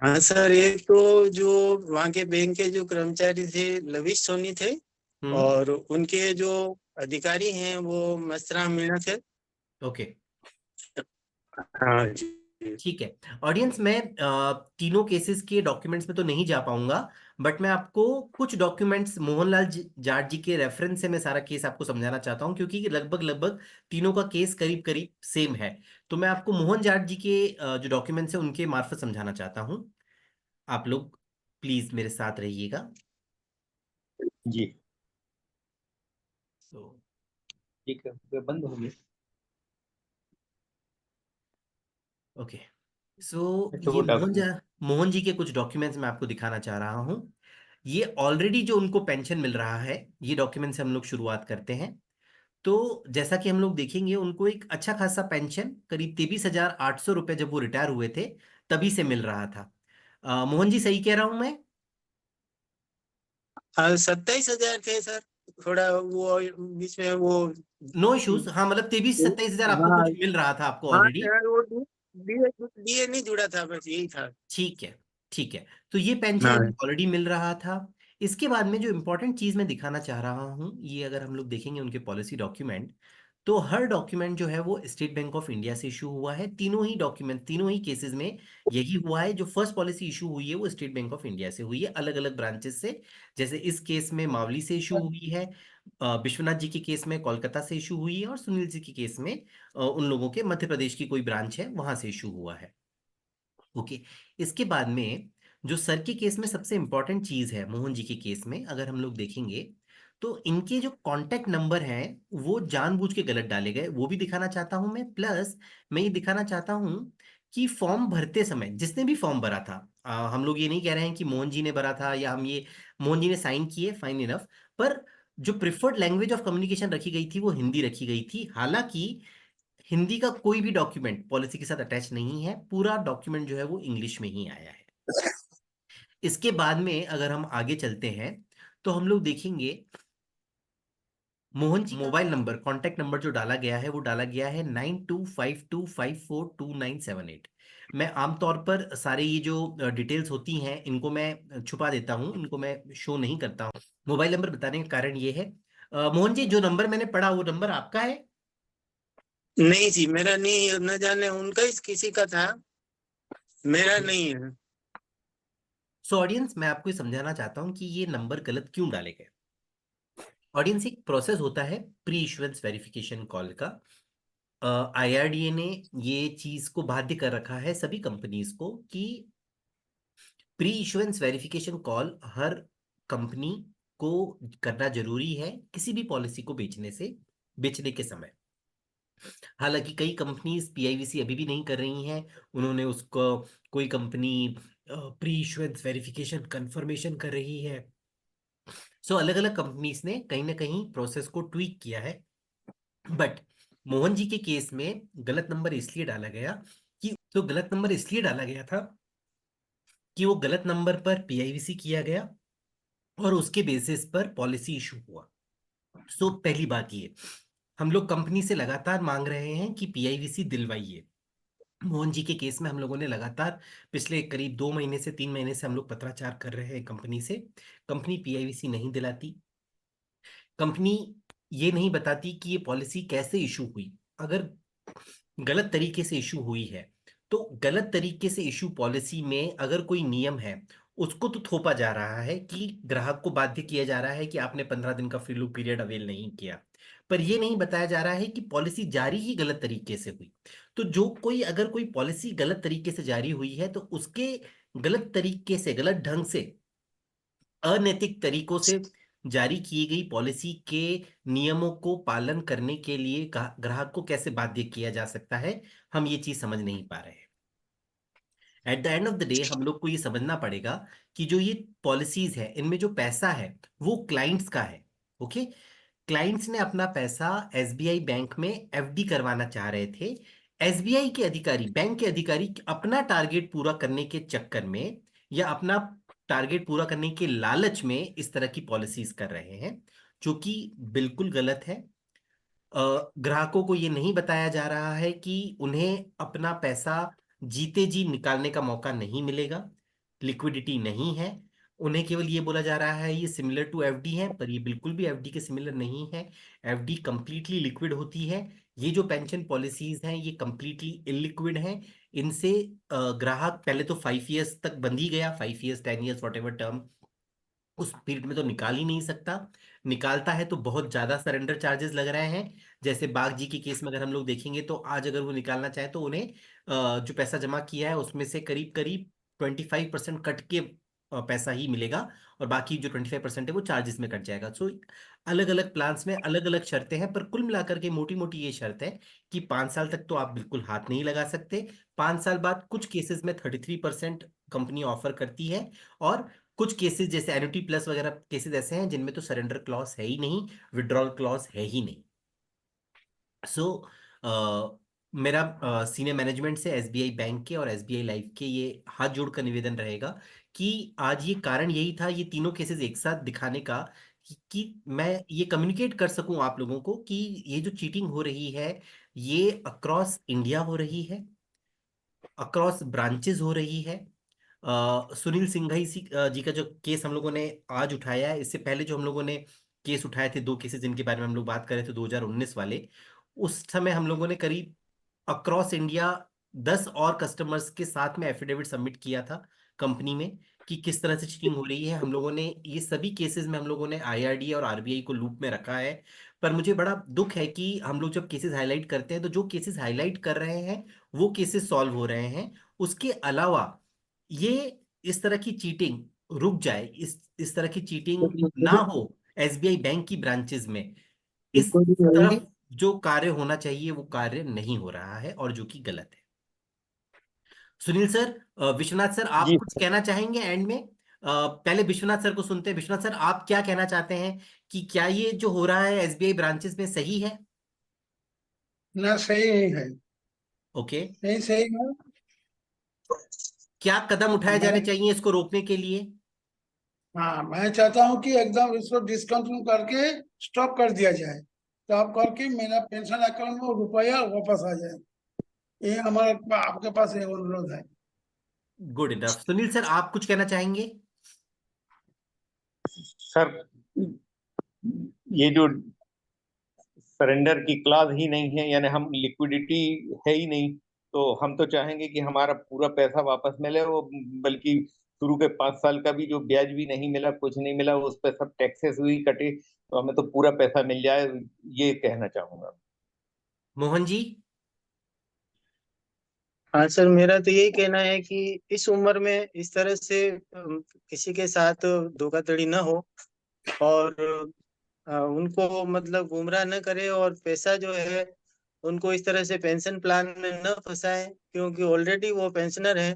हाँ सर, एक तो जो वहाँ के बैंक के जो कर्मचारी थे लविश सोनी थे, हम्म। और उनके जो अधिकारी हैं वो मस्तराम मीणा थे। ओके, हाँ जी। ठीक है। ऑडियंस, मैं तीनों केसेस के डॉक्यूमेंट्स में तो नहीं जा पाऊंगा, बट मैं आपको कुछ डॉक्यूमेंट्स मोहनलाल जाट जी के रेफरेंस से मैं सारा केस आपको समझाना चाहता हूं, क्योंकि लगभग लगभग तीनों का केस करीब करीब सेम है। तो मैं आपको मोहन जाट जी के जो डॉक्यूमेंट्स हैं उनके मार्फत समझाना चाहता हूं। आप लोग प्लीज मेरे साथ रहिएगा। जी तो ठीक है, तो बंद हो गया। ओके, सो तो ये वो डॉक्यूमेंट मोहन जी के कुछ डॉक्यूमेंट्स मैं आपको दिखाना चाह रहा हूं। ये ऑलरेडी जो उनको पेंशन मिल रहा है, ये डॉक्यूमेंट से हम लोग शुरुआत करते हैं। तो जैसा कि हम लोग देखेंगे, उनको एक अच्छा खासा पेंशन करीब 23,800 रुपये जब वो रिटायर हुए थे तभी से मिल रहा था। मोहन जी, सही कह रहा हूं मैं? हाँ, 27,000 थे सर। थोड़ा वो बीच में वो। No issues. हाँ, मतलब 23-27 हजार आपको हाँ कुछ मिल रहा था आपको हाँ ऑलरेडी। यार, वो डीए डीए नहीं जुड़ा था, बस यही था। ठीक है, ठीक है। तो ये पेंशन हाँ उन्हें ऑलरेडी मिल रहा था। इसके बाद में जो इंपॉर्टेंट चीज मैं दिखाना चाह रहा हूं, ये अगर हम लोग देखेंगे उनके पॉलिसी डॉक्यूमेंट, तो हर डॉक्यूमेंट जो है वो स्टेट बैंक ऑफ इंडिया से इशू हुआ है। तीनों ही डॉक्यूमेंट, तीनों ही केसेस में यही हुआ है। जो फर्स्ट पॉलिसी इशू हुई है वो स्टेट बैंक ऑफ इंडिया से हुई है, अलग अलग ब्रांचेस से। जैसे इस केस में मावली से इशू हुई है, विश्वनाथ जी के केस में कोलकाता से इशू हुई है, और सुनील जी के केस में उन लोगों के मध्य प्रदेश की कोई ब्रांच है वहां से इशू हुआ है। ओके। इसके बाद में जो सर के केस में सबसे इंपॉर्टेंट चीज है, मोहन जी के केस में अगर हम लोग देखेंगे, तो इनके जो कांटेक्ट नंबर हैं वो जानबूझ के गलत डाले गए, वो भी दिखाना चाहता हूं मैं। प्लस मैं ये दिखाना चाहता हूं कि फॉर्म भरते समय जिसने भी फॉर्म भरा था, हम लोग ये नहीं कह रहे हैं कि मोहन जी ने भरा था या हम ये मोहन जी ने साइन किए, फाइन इनफ, पर जो प्रिफर्ड लैंग्वेज ऑफ कम्युनिकेशन रखी गई थी वो हिंदी रखी गई थी। हालांकि हिंदी का कोई भी डॉक्यूमेंट पॉलिसी के साथ अटैच नहीं है, पूरा डॉक्यूमेंट जो है वो इंग्लिश में ही आया है। इसके बाद में अगर हम आगे चलते हैं तो हम लोग देखेंगे Mohan ji mobile number, contact number जो डाला गया है वो डाला गया है 9252542978। मैं आमतौर पर सारे ये जो डिटेल्स होती हैं इनको मैं छुपा देता हूं, इनको मैं शो नहीं करता हूं। मोबाइल नंबर बताने का कारण ये है, मोहन जी जो नंबर मैंने पढ़ा वो नंबर आपका है? नहीं जी, मेरा नहीं है, न जाने उनका ही किसी का था, मेरा ओके। नहीं है। सो ऑडियंस, मैं आपको ये समझाना चाहता हूँ कि ये नंबर गलत क्यों डाले गए। ऑडियंस, एक प्रोसेस होता है प्री इश्योरेंस वेरिफिकेशन कॉल का। आईआरडीए ने ये चीज को बाध्य कर रखा है सभी कंपनीज को कि pre insurance verification call her company को करना जरूरी है किसी भी पॉलिसी को बेचने के समय। हालांकि कई कंपनीज पीआईवीसी अभी भी नहीं कर रही हैं, उन्होंने उसको, कोई company pre insurance verification confirmation कर रही है। सो अलग अलग कंपनीज ने कहीं ना कहीं प्रोसेस को ट्वीक किया है। बट मोहन जी के केस में गलत नंबर इसलिए डाला गया कि, तो गलत नंबर इसलिए डाला गया था कि वो गलत नंबर पर पीआईवीसी किया गया और उसके बेसिस पर पॉलिसी इशू हुआ। सो पहली बात ये, हम लोग कंपनी से लगातार मांग रहे हैं कि पीआईवीसी दिलवाइए। मोहन जी के केस में हम लोगों ने लगातार पिछले करीब 2 महीने से 3 महीने से हम लोग पत्राचार कर रहे हैं कंपनी से। कंपनी पीआईवीसी नहीं दिलाती। कंपनी ये नहीं बताती कि ये पॉलिसी कैसे इशू हुई। अगर गलत तरीके से इशू हुई है तो गलत तरीके से इशू पॉलिसी में अगर कोई नियम है उसको तो थोपा जा रहा है कि ग्राहक को बाध्य किया जा रहा है कि आपने 15 दिन का फ्री लुक पीरियड अवेल नहीं किया, पर यह नहीं बताया जा रहा है कि पॉलिसी जारी ही गलत तरीके से हुई। तो जो कोई, अगर कोई पॉलिसी गलत तरीके से जारी हुई है तो उसके गलत तरीके से, गलत ढंग से, अनैतिक तरीकों से जारी की गई पॉलिसी के नियमों को पालन करने के लिए ग्राहक को कैसे बाध्य किया जा सकता है, हम ये चीज समझ नहीं पा रहे हैं। At the end of the day हम लोग को ये समझना पड़ेगा कि जो ये पॉलिसीज है इनमें जो पैसा है वो क्लाइंट्स का है। ओके। क्लाइंट्स ने अपना पैसा एसबीआई बैंक में एफडी करवाना चाह रहे थे। एसबीआई के अधिकारी, बैंक के अधिकारी अपना टारगेट पूरा करने के चक्कर में या अपना टारगेट पूरा करने के लालच में इस तरह की पॉलिसीज कर रहे हैं, जो कि बिल्कुल गलत है। ग्राहकों को ये नहीं बताया जा रहा है कि उन्हें अपना पैसा जीते जी निकालने का मौका नहीं मिलेगा, लिक्विडिटी नहीं है। उन्हें केवल ये बोला जा रहा है ये सिमिलर टू एफडी है, पर ये बिल्कुल भी एफडी के सिमिलर नहीं है। एफडी कंप्लीटली लिक्विड होती है। ये जो पेंशन पॉलिसीज हैं ये कंप्लीटली इलिक्विड हैं। इनसे ग्राहक पहले तो 5 इयर्स तक बंद ही गया, 5 years 10 years what ever term, उस पीरियड में तो निकाल ही नहीं सकता। निकालता है तो बहुत ज्यादा सरेंडर चार्जेस लग रहे हैं। जैसे बाग जी के केस में अगर हम लोग देखेंगे तो आज अगर वो निकालना चाहे तो उन्हें जो पैसा जमा किया है उसमें से करीब करीब 25% कट के पैसा ही मिलेगा, और बाकी जो 25% है वो चार्जेस में कट जाएगा। सो अलग अलग प्लान्स में अलग अलग शर्तें हैं, पर कुल मिलाकर के मोटी मोटी ये शर्त है कि 5 साल तक तो आप बिल्कुल हाथ नहीं लगा सकते। 5 साल बाद कुछ केसेस में 33% कंपनी ऑफर करती है, और कुछ केसेस जैसे एन्युटी प्लस वगैरह केसेस ऐसे हैं जिनमें तो सरेंडर क्लॉज है ही नहीं, विड्रॉल क्लॉज है ही नहीं। सो मेरा सीनियर मैनेजमेंट से एसबीआई बैंक के और एसबीआई लाइफ के ये हाथ जोड़कर निवेदन रहेगा कि आज ये कारण यही था, ये तीनों केसेस एक साथ दिखाने का, कि मैं ये कम्युनिकेट कर सकूं आप लोगों को कि ये जो चीटिंग हो रही है ये अक्रॉस इंडिया हो रही है, अक्रॉस ब्रांचेस हो रही है। सुनील सिंघई जी का जो केस हम लोगों ने आज उठाया है, इससे पहले जो हम लोगों ने केस उठाए थे, दो केसेस जिनके बारे में हम लोग बात कर रहे थे 2019 वाले, उस समय हम लोगों ने करीब अक्रॉस इंडिया 10 और कस्टमर्स के साथ में एफिडेविट सबमिट किया था कंपनी में कि किस तरह से चीटिंग हो रही है। हम लोगों ने ये सभी केसेस में हम लोगों ने आईआरडी और आरबीआई को लूप में रखा है। पर मुझे बड़ा दुख है कि हम लोग जब केसेस हाईलाइट करते हैं तो जो केसेस हाईलाइट कर रहे हैं वो केसेस सॉल्व हो रहे हैं, उसके अलावा ये इस तरह की चीटिंग रुक जाए, इस तरह की चीटिंग ना हो एसबीआई बैंक की ब्रांचेस में, इस तरफ जो कार्य होना चाहिए वो कार्य नहीं हो रहा है, और जो कि गलत है। सुनील सर, विश्वनाथ सर, आप जी कुछ कहना चाहेंगे एंड में? पहले विश्वनाथ सर को सुनते हैं। विश्वनाथ सर, आप क्या कहना चाहते हैं कि क्या ये जो हो रहा है एसबीआई ब्रांचेस में सही है? ना, सही नहीं है। ओके। नहीं सही है। क्या कदम उठाए मैं जाने चाहिए इसको रोकने के लिए? हाँ, मैं चाहता हूँ कि एकदम इसको डिस्कंटिन्यू करके स्टॉप कर दिया जाए। स्टॉप करके मेरा पेंशन अकाउंट में रुपया वापस आ जाए। ये हमारा आपके पास ये अनुरोध है। Good enough. सुनील सर, आप कुछ कहना चाहेंगे? सर, ये जो सरेंडर की क्लाज ही नहीं है, यानी हम लिक्विडिटी है ही नहीं, तो हम तो चाहेंगे कि हमारा पूरा पैसा वापस मिले। वो बल्कि शुरू के 5 साल का भी जो ब्याज भी नहीं मिला, कुछ नहीं मिला, उस पर सब टैक्सेस भी कटे, तो हमें तो पूरा पैसा मिल जाए, ये कहना चाहूंगा। मोहन जी। हाँ सर, मेरा तो यही कहना है कि इस उम्र में इस तरह से किसी के साथ धोखाधड़ी न हो, और उनको मतलब गुमराह न करे, और पैसा जो है उनको इस तरह से पेंशन प्लान में न फंसाए, क्योंकि ऑलरेडी वो पेंशनर है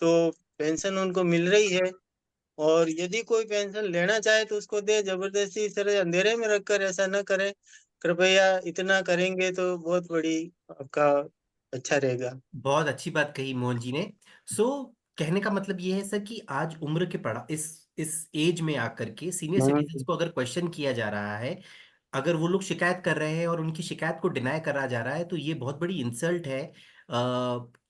तो पेंशन उनको मिल रही है। और यदि कोई पेंशन लेना चाहे तो उसको दे, जबरदस्ती इस तरह अंधेरे में रखकर ऐसा न करें। कृपया इतना करेंगे तो बहुत बड़ी आपका अच्छा रहेगा। बहुत अच्छी बात कही मोहन जी ने। सो कहने का मतलब ये है सर कि आज उम्र के पड़ा इस एज में आकर के सीनियर सिटीजन्स हम्म। को अगर क्वेश्चन किया जा रहा है, अगर वो लोग शिकायत कर रहे हैं और उनकी शिकायत को डिनाय करा जा रहा है, तो ये बहुत बड़ी इंसल्ट है।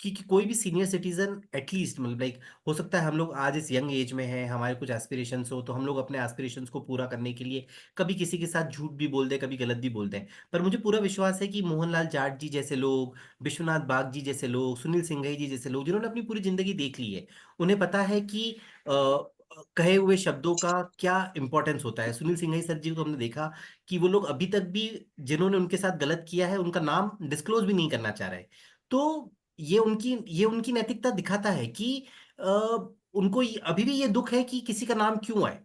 कि कोई भी सीनियर सिटीजन एटलीस्ट मतलब लाइक, हो सकता है हम लोग आज इस यंग एज में हैं, हमारे कुछ एस्पिरेशंस हो, तो हम लोग अपने एस्पिरेशंस को पूरा करने के लिए कभी किसी के साथ झूठ भी बोल दें, कभी गलत भी बोल दें। पर मुझे पूरा विश्वास है कि मोहनलाल जाट जी जैसे लोग, विश्वनाथ बाग जी जैसे लोग, सुनील सिंघई जी जैसे लोग, जिन्होंने अपनी पूरी जिंदगी देख ली है, उन्हें पता है कि कहे हुए शब्दों का क्या इंपॉर्टेंस होता है। सुनील सिंघई सर जी को हमने देखा कि वो लोग अभी तक भी जिन्होंने उनके साथ गलत किया है उनका नाम डिस्क्लोज भी नहीं करना चाह रहे। तो ये उनकी नैतिकता दिखाता है कि अ, उनको अभी भी ये दुख है कि किसी का नाम क्यों आए।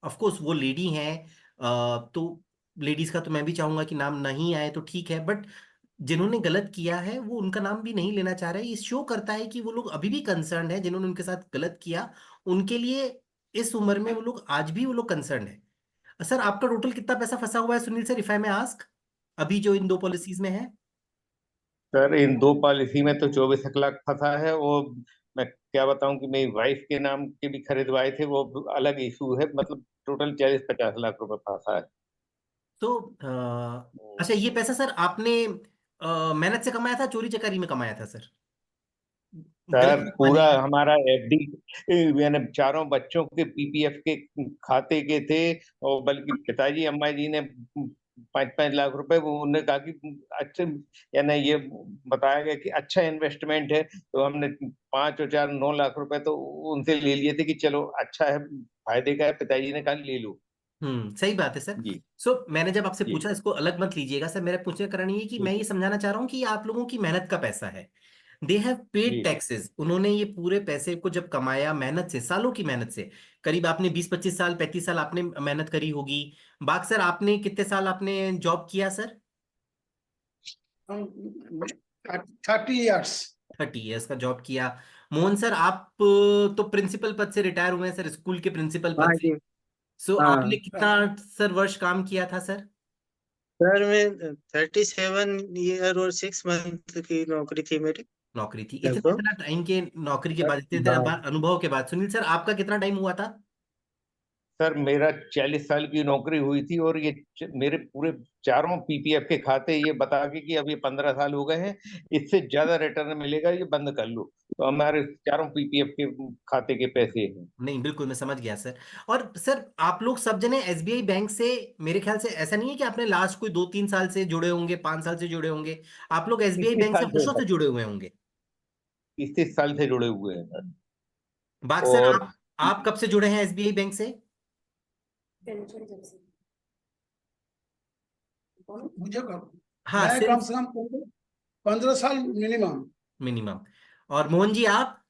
ऑफ कोर्स वो लेडी हैं, तो लेडीज का तो मैं भी चाहूंगा कि नाम नहीं आए तो ठीक है, बट जिन्होंने गलत किया है वो उनका नाम भी नहीं लेना चाह रहे। ये शो करता है कि वो लोग अभी भी कंसर्न है, जिन्होंने उनके साथ गलत किया उनके लिए इस उम्र में वो लोग आज भी वो लोग कंसर्न है। सर, आपका टोटल कितना पैसा फंसा हुआ है सुनील सर, इफ आई में आस्क, अभी जो इन दो पॉलिसीज में है? सर, इन दो पॉलिसी में तो 24 लाख फंसा है। वो मैं क्या बताऊं कि मेरी वाइफ के नाम के भी खरीदवाए थे, वो अलग इशू है। मतलब टोटल 40-50 लाख रुपए फंसा है। तो अच्छा, ये पैसा सर आपने मेहनत से कमाया था, चोरी चकारी में कमाया था सर? सर गलत मत पूरा मानिएगा। हमारा एफडी, यानी चारों बच्चों के पीपीएफ के खाते के थे। और बल्कि पिताजी अम्मा जी ने 5-5 लाख रुपए, वो उन्होंने कहा कि अच्छे, यानी ये बताया गया कि अच्छा इन्वेस्टमेंट है, तो हमने 5 और 4 9 लाख रुपए तो उनसे ले लिए थे कि चलो अच्छा है, फायदे का है। पिताजी ने कहा ले लो। सही बात है सर। जी सो मैंने जब आपसे जी पूछा, इसको अलग मत लीजिएगा सर, मेरा पूछने का कारण ये है कि जी मैं ये समझाना चाह रहा हूँ कि ये आप लोगों की मेहनत का पैसा है। दे हैव पेड जी टैक्सेस, उन्होंने ये पूरे पैसे को जब कमाया मेहनत से, सालों की मेहनत से, करीब आपने 20-25 साल 35 साल आपने मेहनत करी होगी। बाक सर आपने कितने साल आपने जॉब किया सर? 30 years। 30 इयर्स का जॉब किया। मोहन सर आप तो प्रिंसिपल पद से रिटायर हुए हैं सर, स्कूल के प्रिंसिपल पद हाँ से। जी। सो आपने हाँ कितना सर वर्ष काम किया था सर? सर, मैं 37 ईयर और 6 मंथ की नौकरी थी मेरी, नौकरी थी, इतना लगभग। इतना टाइम के नौकरी के बाद, इतने इतने हाँ अनुभव के बाद, सुनील सर आपका कितना टाइम हुआ था? सर, मेरा 40 साल की नौकरी हुई थी, और ये मेरे पूरे चारों पीपीएफ के खाते ये बता के कि अब ये 15 साल हो गए हैं, इससे ज्यादा रिटर्न मिलेगा, ये बंद कर लो। तो हमारे चारों पीपीएफ के खाते के पैसे हैं। नहीं बिल्कुल मैं समझ गया सर। और सर आप लोग सब जने एसबीआई बैंक से, मेरे ख्याल से ऐसा नहीं है कि आपने लास्ट कोई 2-3 साल से जुड़े होंगे, 5 साल से जुड़े होंगे, आप लोग एसबीआई 30 बैंक से साल से वर्षों से सर, जुड़े हुए होंगे। 30 साल से जुड़े हुए हैं सर। बाक सर और आप कब से जुड़े हैं एसबीआई बैंक से? मुझे हाँ मैं कम सिंस से कम 15 साल मिनिमम। मिनिमम। और मोहन जी आप?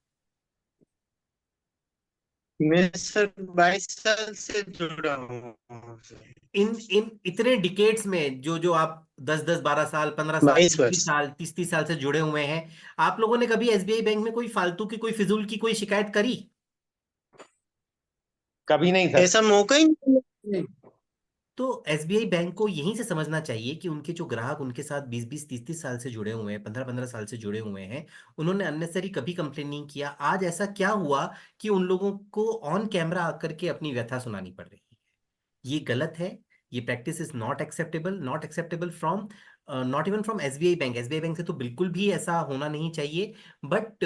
मैं सर 22 साल से जुड़ा हूँ सर। इन इन इतने डिकेट्स में जो जो आप 10-10 12 साल 15 साल 22 वर्ष। 20-20 साल 30-30 साल से जुड़े हुए हैं, आप लोगों ने कभी एसबीआई बैंक में कोई फालतू की, कोई फिजूल की कोई शिकायत करी? कभी नहीं सर। ऐसा मौका ही नहीं नहीं। तो एसबीआई बैंक को यहीं से समझना चाहिए कि उनके जो ग्राहक उनके साथ 20-20 30-30 साल से जुड़े हुए हैं, 15-15 साल से जुड़े हुए हैं, उन्होंने अननेसरी कभी कंप्लेन नहीं किया। आज ऐसा क्या हुआ कि उन लोगों को ऑन कैमरा आकर के अपनी व्यथा सुनानी पड़ रही है? ये गलत है। ये practice is not acceptable, not acceptable from, not even from SBI bank. SBI bank से तो बिल्कुल भी ऐसा होना नहीं चाहिए। बट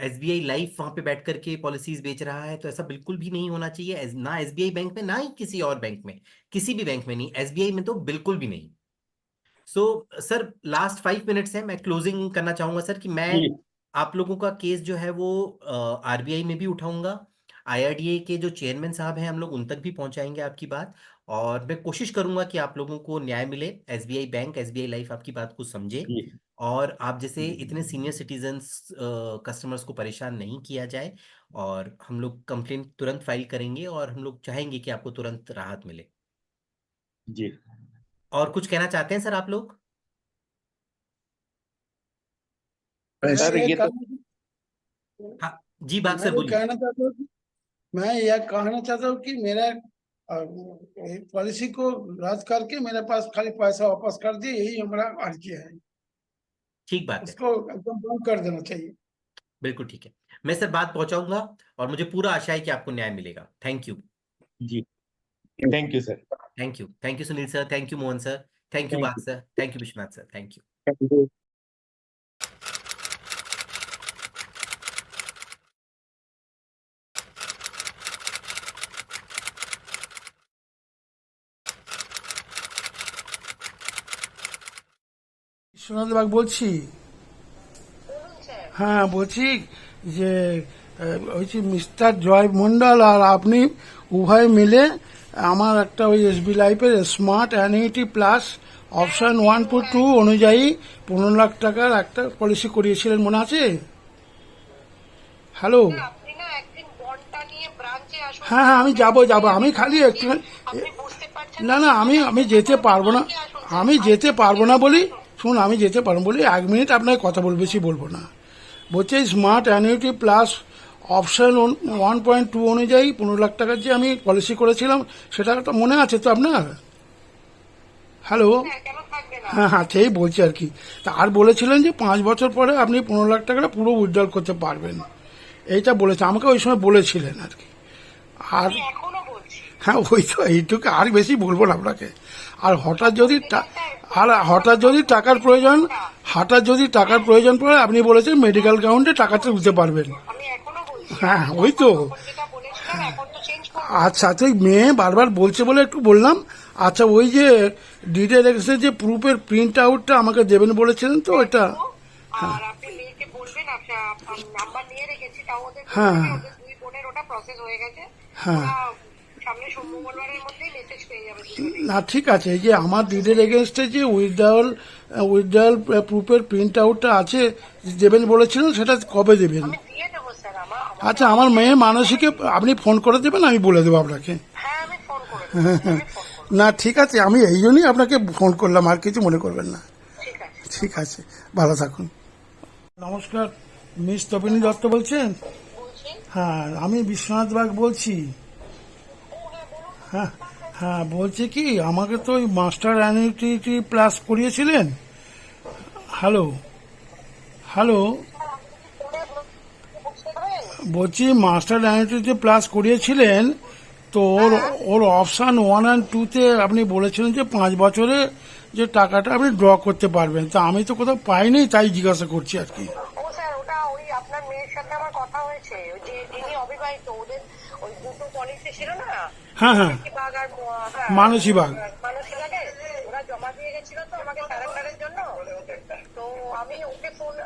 एसबीआई लाइफ वहां पे बैठ करके पॉलिसीज बेच रहा है, तो ऐसा बिल्कुल भी नहीं होना चाहिए। ना एसबीआई बैंक में, ना ही किसी और बैंक में, किसी भी बैंक में नहीं, एसबीआई में तो बिल्कुल भी नहीं। सो सर लास्ट 5 मिनट्स है, मैं क्लोजिंग करना चाहूंगा सर कि मैं जी आप लोगों का केस जो है वो आरबीआई में भी उठाऊंगा। आईआरडीए के जो चेयरमैन साहब हैं, हम लोग उन तक भी पहुंचाएंगे आपकी बात। और मैं कोशिश करूंगा कि आप लोगों को न्याय मिले, एसबीआई बैंक एसबीआई लाइफ आपकी बात को समझे, जी और आप जैसे इतने सीनियर सिटीजन्स कस्टमर्स को परेशान नहीं किया जाए। और हम लोग कंप्लेन तुरंत फाइल करेंगे, और हम लोग चाहेंगे कि आपको तुरंत राहत मिले। जी और कुछ कहना चाहते हैं सर आप लोग? मैं सर, ये ये तो कहना हाँ जी, बात मैं सर ये बोलिए। कहना चाहता हूँ मैं यह कहना चाहता हूँ कि मेरा पॉलिसी को रद्द करके मेरे पास खाली पैसा वापस कर दिए, यही हमारा अर्जी है। ठीक बात है। उसको एकदम बंद कर देना चाहिए। बिल्कुल ठीक है। मैं सर बात पहुंचाऊंगा, और मुझे पूरा आशा है कि आपको न्याय मिलेगा। Thank you. जी thank you sir. Thank you, thank you Sunil sir, thank you Mohan sir, thank you thank Bag you. Sir, thank you Vishwanath sir, thank you. Biswanath Bag বলছি। হ্যাঁ বলছি যে ওই যে মিস্টার জয় মন্ডল আর আপনি উভয় মিলে আমার একটা ওই এসবি লাইফের স্মার্ট অ্যানুইটি প্লাস অপশন 1.2 অনুযায়ী 15 লাখ টাকার একটা পলিসি করিয়েছিলেন, মনে আছে? হ্যালো। আপনি না একদিন বন্ডটা নিয়ে ব্রাঞ্চে আসুন। হ্যাঁ হ্যাঁ আমি যাব আমি খালি একটু আপনি বুঝতে পারছেন না না আমি যেতে পারবো না, আমি যেতে পারবো না বলি, শুনুন আমি যেতে পারবো বলি 1 মিনিট আপনাকে কথা বলবো, বেশি বলবো না। বলছে স্মার্ট অ্যানুইটি প্লাস অপশন 1.2 অনুযায়ী 15 লাখ টাকার যে আমি পলিসি করেছিলাম, সেটা তো মনে আছে তো আপনার? হ্যালো। হ্যাঁ, কেন থাকবে না? হ্যাঁ হ্যাঁ সেই বলছি আর কি। তা আর বলেছিলেন যে 5 বছর পরে আপনি 15 লাখ টাকাটা পুরো উইথড্রল করতে পারবেন, এইটা বলেছে আমাকে ওই সময় বলেছিলেন আর কি। আর আমি এখনো বলছি। হ্যাঁ ওই তো এইটুকু, আর বেশি বলবো না আপনাকে। আর হঠাৎ যদি টাকার প্রয়োজন পড়ে, আপনি বলেছেন মেডিকেল গ্রাউন্ডে টাকাটা দিতে পারবেন। আমি এখনো বলছি হ্যাঁ ওই তো। তখন যেটা বলেছিলাম এখন তো চেঞ্জ করবো। আচ্ছা তো ওই মেয়ে বারবার বলছে বলে একটু বললাম। আচ্ছা ওই যে ডিটেল যে প্রুফের প্রিন্ট আউটটা আমাকে দেবেন বলেছিলেন তো ওটা। আর আপনি মেয়েকে বলবেন নাম্বার নিয়ে রেখেছি, তাও ওদের হ্যাঁ। বলবেন, ওদের দুই বোনের ওটা প্রসেস হয়ে গেছে। হ্যাঁ। ওরা সামনে মঙ্গলবারের মধ্যেই মেসেজ পেয়ে যাবে দুজনেই। না ঠিক আছে, এই যে আমার ডিডের এগেনস্টে যে উইথড্রয়াল প্রুফের প্রিন্ট আউটটা আছে দেবেন বলেছিলেন, সেটা কবে দেবেন? আমি দিয়ে দেবো স্যার। আচ্ছা আমার মেয়ে মানসীকে আপনি ফোন করে দেবেন, আমি বলে দেবো আপনাকে। হ্যাঁ আমি ফোন করে দেবো, আমি ফোন করবো। না ঠিক আছে, আমি এই জন্যই আপনাকে ফোন করলাম, আর কিছু মনে করবেন না। ঠিক আছে। ঠিক আছে, ভালো থাকুন। নমস্কার, মিস তপিনী দত্ত বলছেন? বলছি হ্যাঁ আমি বিশ্বনাথ বাগ বলছি। হ্যাঁ হ্যাঁ বলছি কি, আমাকে তো ওই মাস্টার অ্যানুইটি প্লাস করিয়েছিলেন। হ্যালো হ্যালো, বলছি মাস্টার অ্যানুইটি প্লাস করিয়েছিলেন তো ওর অপশান 1 আর 2-তে আপনি বলেছিলেন যে 5 বছরে যে টাকাটা আপনি ড্র করতে পারবেন, তা আমি তো কোথাও পাইনি, তাই জিজ্ঞাসা করছি আর কি। ও স্যার, ওটা ওই আপনার মেয়ের সাথে আমার কথা হয়েছে, ওই যে যিনি অবিবাহিত, ওদের ওই দুটো পলিসি ছিল না, হ্যাঁ হ্যাঁ, বাঘ আর হ্যাঁ, মানসী বাগ। মানসী বাগে, ওরা জমা দিয়ে গেছিল তো আমাকে সারেন্ডারের জন্য। তো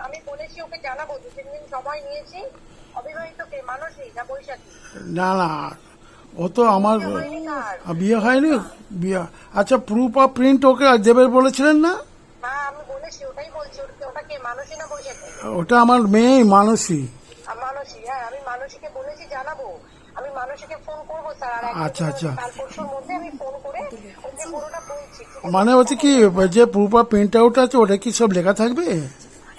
আমি বলেছি ওকে জানাবো, 2-3 দিন সময় নিয়েছি। অবিবাহিত কে, মানসী না বৈশাখী? না না, ও তো আমার বিয়ে হয়নি। বিয়ে, আচ্ছা প্রুফ অফ প্রিন্ট ওকে দেবে বলেছিলেন না? হ্যাঁ আমি বলেছি, ওটাই বলছি। ওটা কে, মানসী না বৈশাখী? ওটা আমার মেয়ে মানসী। মানসী, হ্যাঁ আমি মানসীকে বলেছি জানাবো। আমি মানসীকে ফোন করবো স্যার, আর আচ্ছা, আচ্ছা। কাল পরশুর মধ্যে আমি ফোন করে ওকে পুরোটা বলছি। ঠিক আছে? মানে হচ্ছে কি, যে প্রুফ অফ প্রিন্ট আউট আছে ওটা কি সব লেখা থাকবে?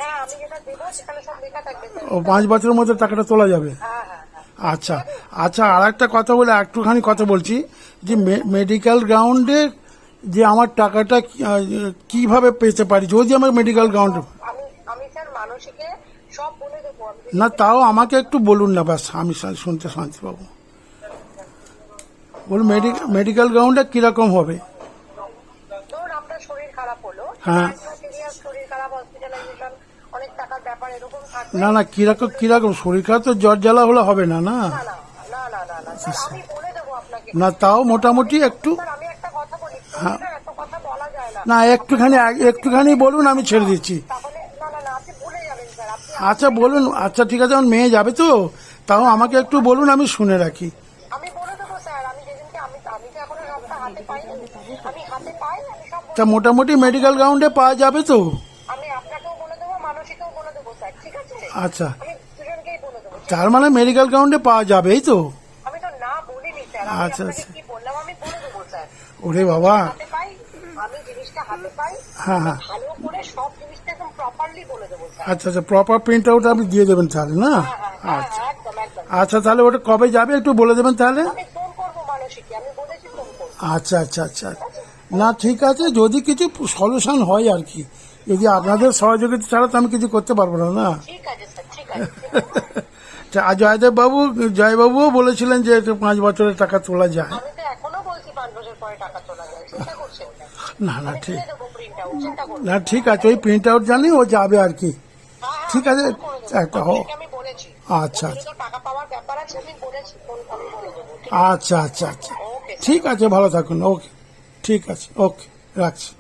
হ্যাঁ আমি যেটা দেবো সেখানে সব লেখা থাকবে স্যার। ও 5 বছরের মধ্যে টাকাটা তোলা যাবে? হ্যাঁ হ্যাঁ হ্যাঁ। আচ্ছা আচ্ছা, আর একটা কথা বলে একটুখানি কথা বলছি, যে মেডিকেল গ্রাউন্ডে যে আমার টাকাটা কিভাবে পেতে পারি, যদি আমার মেডিকেল গ্রাউন্ড। আমি স্যার মানসীকে সব বলে দেবো। না তাও আমাকে একটু বলুন না, ব্যাস আমি শুনতে শান্তি পাবো। বলুন মেডিকেল গ্রাউন্ডে কিরকম হবে? ধরুন আপনার শরীর খারাপ হলো, হ্যাঁ। সিরিয়াস শরীর খারাপ, হসপিটালাইজেশন, অনেক টাকার ব্যাপার এরকম থাকবে। না না, কিরকম শরীর খারাপ তো জ্বর জ্বালা হলে হবে না না? না না না না না না স্যার, আমি বলে দেবো আপনাকে। না তাও মোটামুটি একটু। স্যার আমি একটা কথা বলি, হ্যাঁ। না এত কথা বলা যায় না। না একটুখানি বলুন, আমি ছেড়ে দিচ্ছি। তাহলে না না না, আপনি ভুলে যাবেন স্যার। আপনি আচ্ছা বলুন, আচ্ছা ঠিক আছে, আমার মেয়ে যাবে তো, তাও আমাকে একটু বলুন, আমি শুনে রাখি। আমি বলে দেবো স্যার। আমি যেদিনকে আমি তো এখনো সবটা হাতে পাইনি, আমি হাতে পাই আমি সব তা মোটামুটি মেডিকেল গ্রাউন্ডে পাওয়া যাবে তো? আমি আপনাকেও বলে দেবো, মানসীকেও বলে দেবো স্যার। ঠিক আছে? আচ্ছা, আমি দুজনকেই বলে দেবো। তার মানে মেডিকেল গ্রাউন্ডে পাওয়া যাবে, এই তো? আমি তো না বলিনি স্যার, আমি আচ্ছা, আপনাকে আচ্ছা। কি বললাম আমি বলে দেবো স্যার। ওরে বাবা। হাতে পাই, আমি জিনিসটা হাতে পাই, হ্যাঁ হ্যাঁ, ভালো করে সব জিনিসটা একদম প্রপারলি বলে দেবো স্যার। আচ্ছা আচ্ছা, প্রপার প্রিন্ট আউট আপনি দিয়ে দেবেন তাহলে না? হ্যাঁ আচ্ছা একদম একদম। আচ্ছা, তাহলে ওটা কবে যাবে একটু বলে দেবেন তাহলে। আমি ফোন করবো মানসীকে, আমি বলেছি ফোন করবো। আচ্ছা আচ্ছা আচ্ছা, না ঠিক আছে, যদি কিছু সলিউশন হয় আর কি, যদি আপনাদের সহযোগিতা ছাড়া তো আমি কিছু করতে পারবো না না। ঠিক আছে স্যার, ঠিক আছে ঠিক আছে। আর জয়বাবুও বলেছিলেন যে 5 বছরের টাকা তোলা যায়। আমি তো এখনো বলছি 5 বছর পরে টাকা তোলা যায়, চিন্তা করছেন না? না ঠিক, দিয়ে দেবো প্রিন্ট আউট, চিন্তা করবেন না ঠিক আছে, ওই প্রিন্ট আউট জানি ও যাবে আর কি। ঠিক আছে, একটা আমি বলেছি। আচ্ছা ওদের তো টাকা পাওয়ার ব্যাপার আছে, আমি বলেছি ফোন আমি বলে দেবো। আচ্ছা আচ্ছা আচ্ছা, ওকে ঠিক আছে, ভালো থাকুন। ওকে, ঠিক আছে, ওকে, রাখছি।